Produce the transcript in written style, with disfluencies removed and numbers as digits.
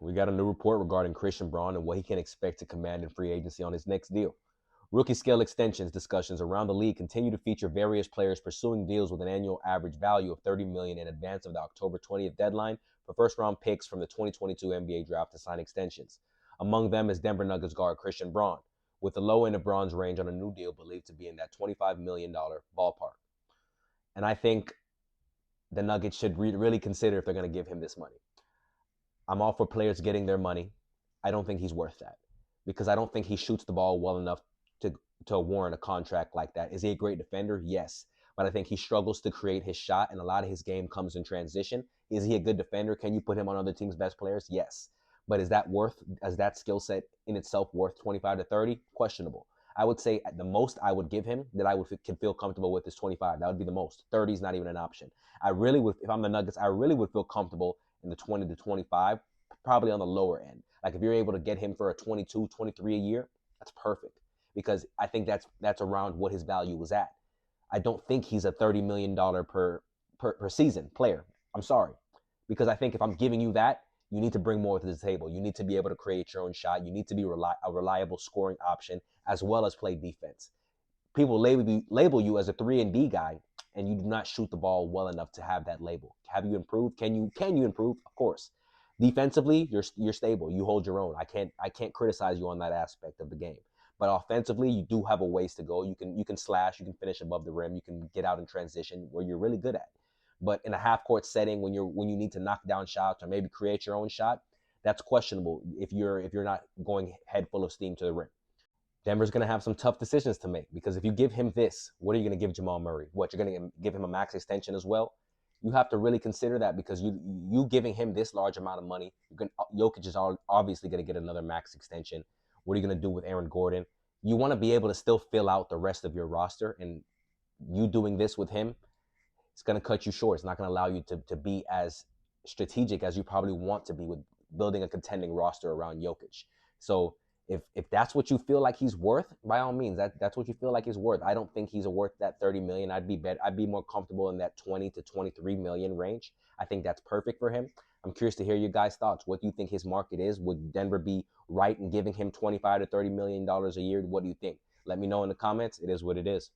We got a new report regarding Christian Braun and what he can expect to command in free agency on his next deal. Rookie scale extensions discussions around the league continue to feature various players pursuing deals with an annual average value of $30 million in advance of the October 20th deadline for first-round picks from the 2022 NBA draft to sign extensions. Among them is Denver Nuggets guard Christian Braun, with the low end of Braun's range on a new deal believed to be in that $25 million ballpark. And I think the Nuggets should really consider if they're going to give him this money. I'm all for players getting their money. I don't think he's worth that because I don't think he shoots the ball well enough to warrant a contract like that. Is he a great defender? Yes. But I think he struggles to create his shot, and a lot of his game comes in transition. Is he a good defender? Can you put him on other teams' best players? Yes. But is that skill set in itself worth 25 to 30? Questionable. I would say at the most I would give him that can feel comfortable with is 25. That would be the most. 30 is not even an option. I really would, if I'm the Nuggets, I really would feel comfortable in the 20 to 25, probably on the lower end. Like if you're able to get him for a 22, 23 a year, that's perfect because I think that's around what his value was at. I don't think he's a $30 million per season player. I'm sorry. Because I think if I'm giving you that, you need to bring more to the table. You need to be able to create your own shot. You need to be a reliable scoring option as well as play defense. People label you as a 3-and-D guy, and you do not shoot the ball well enough to have that label. Have you improved? Can you improve? Of course. Defensively, you're stable. You hold your own. I can't criticize you on that aspect of the game. But offensively, you do have a ways to go. You can slash, you can finish above the rim, you can get out in transition where you're really good at. But in a half court setting, when you need to knock down shots or maybe create your own shot, that's questionable if you're not going head full of steam to the rim. Denver's going to have some tough decisions to make because if you give him this, what are you going to give Jamal Murray? What, you're going to give him a max extension as well? You have to really consider that because you giving him this large amount of money, Jokic is obviously going to get another max extension. What are you going to do with Aaron Gordon? You want to be able to still fill out the rest of your roster, and you doing this with him, it's going to cut you short. It's not going to allow you to be as strategic as you probably want to be with building a contending roster around Jokic. So if that's what you feel like he's worth, by all means, that's what you feel like he's worth. I don't think he's worth that 30 million. I'd be more comfortable in that 20 to 23 million range. I think that's perfect for him. I'm curious to hear your guys' thoughts. What do you think his market is? Would Denver be right in giving him 25 to 30 million dollars a year? What do you think? Let me know in the comments. It is what it is.